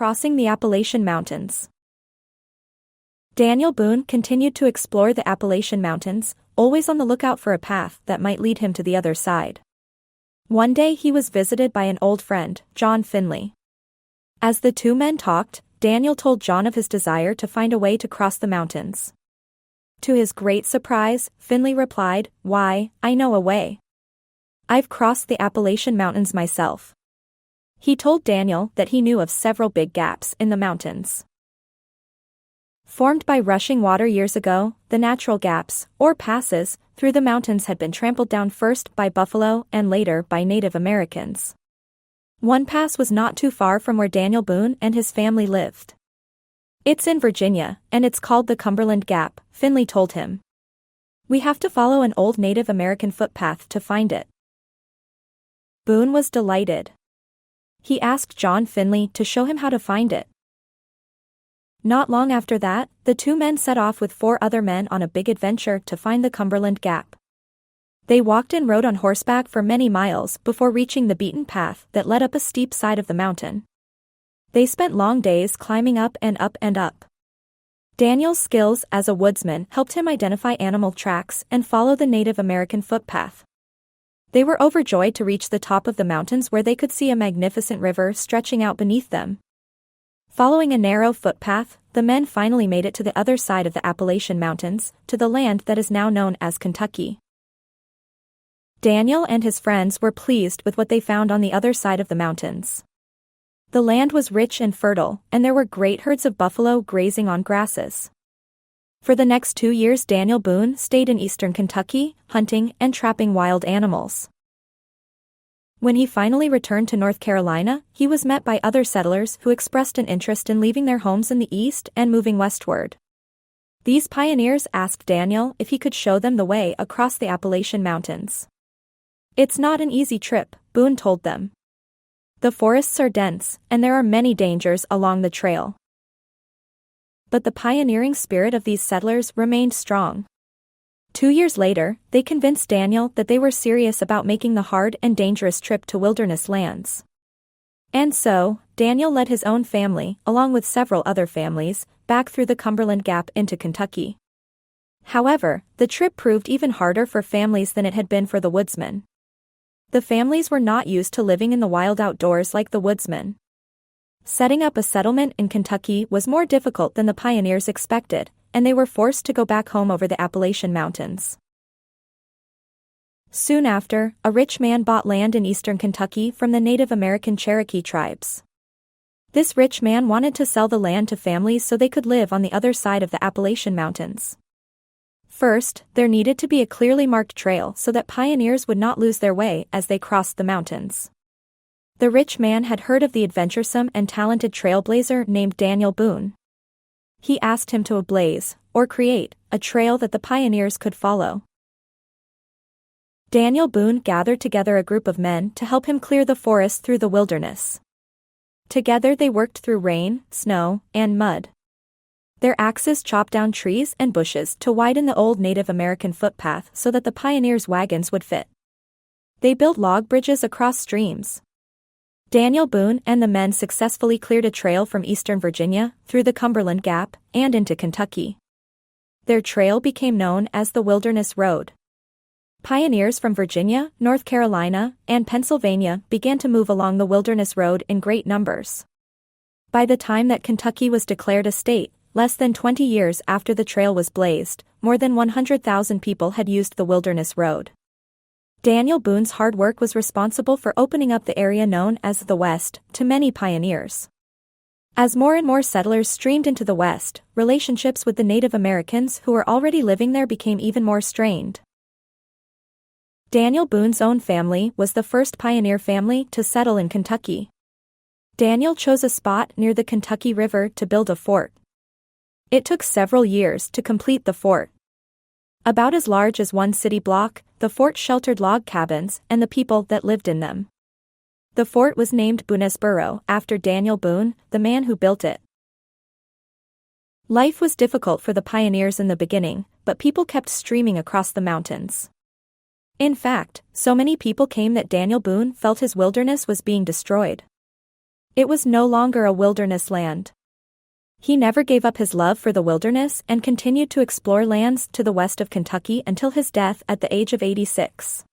Crossing the Appalachian Mountains. Daniel Boone continued to explore the Appalachian Mountains, always on the lookout for a path that might lead him to the other side. One day he was visited by an old friend, John Finley. As the two men talked, Daniel told John of his desire to find a way to cross the mountains. To his great surprise, Finley replied, "Why, I know a way. I've crossed the Appalachian Mountains myself." He told Daniel that he knew of several big gaps in the mountains. Formed by rushing water years ago, the natural gaps, or passes, through the mountains had been trampled down first by buffalo and later by Native Americans. One pass was not too far from where Daniel Boone and his family lived. "It's in Virginia, and it's called the Cumberland Gap," Finley told him. "We have to follow an old Native American footpath to find it." Boone was delighted. He asked John Finley to show him how to find it. Not long after that, the two men set off with 4 other men on a big adventure to find the Cumberland Gap. They walked and rode on horseback for many miles before reaching the beaten path that led up a steep side of the mountain. They spent long days climbing up and up and up. Daniel's skills as a woodsman helped him identify animal tracks and follow the Native American footpath. They were overjoyed to reach the top of the mountains where they could see a magnificent river stretching out beneath them. Following a narrow footpath, the men finally made it to the other side of the Appalachian Mountains, to the land that is now known as Kentucky. Daniel and his friends were pleased with what they found on the other side of the mountains. The land was rich and fertile, and there were great herds of buffalo grazing on grasses. For the next 2 years Daniel Boone stayed in eastern Kentucky, hunting and trapping wild animals. When he finally returned to North Carolina, he was met by other settlers who expressed an interest in leaving their homes in the east and moving westward. These pioneers asked Daniel if he could show them the way across the Appalachian Mountains. "It's not an easy trip," Boone told them. "The forests are dense, and there are many dangers along the trail." But the pioneering spirit of these settlers remained strong. 2 years later, they convinced Daniel that they were serious about making the hard and dangerous trip to wilderness lands. And so, Daniel led his own family, along with several other families, back through the Cumberland Gap into Kentucky. However, the trip proved even harder for families than it had been for the woodsmen. The families were not used to living in the wild outdoors like the woodsmen. Setting up a settlement in Kentucky was more difficult than the pioneers expected, and they were forced to go back home over the Appalachian Mountains. Soon after, a rich man bought land in eastern Kentucky from the Native American Cherokee tribes. This rich man wanted to sell the land to families so they could live on the other side of the Appalachian Mountains. First, there needed to be a clearly marked trail so that pioneers would not lose their way as they crossed the mountains. The rich man had heard of the adventuresome and talented trailblazer named Daniel Boone. He asked him to ablaze, or create, a trail that the pioneers could follow. Daniel Boone gathered together a group of men to help him clear the forest through the wilderness. Together they worked through rain, snow, and mud. Their axes chopped down trees and bushes to widen the old Native American footpath so that the pioneers' wagons would fit. They built log bridges across streams. Daniel Boone and the men successfully cleared a trail from eastern Virginia, through the Cumberland Gap, and into Kentucky. Their trail became known as the Wilderness Road. Pioneers from Virginia, North Carolina, and Pennsylvania began to move along the Wilderness Road in great numbers. By the time that Kentucky was declared a state, less than 20 years after the trail was blazed, more than 100,000 people had used the Wilderness Road. Daniel Boone's hard work was responsible for opening up the area known as the West to many pioneers. As more and more settlers streamed into the West, relationships with the Native Americans who were already living there became even more strained. Daniel Boone's own family was the first pioneer family to settle in Kentucky. Daniel chose a spot near the Kentucky River to build a fort. It took several years to complete the fort. About as large as one city block, the fort sheltered log cabins and the people that lived in them. The fort was named Boonesboro after Daniel Boone, the man who built it. Life was difficult for the pioneers in the beginning, but people kept streaming across the mountains. In fact, so many people came that Daniel Boone felt his wilderness was being destroyed. It was no longer a wilderness land. He never gave up his love for the wilderness and continued to explore lands to the west of Kentucky until his death at the age of 86.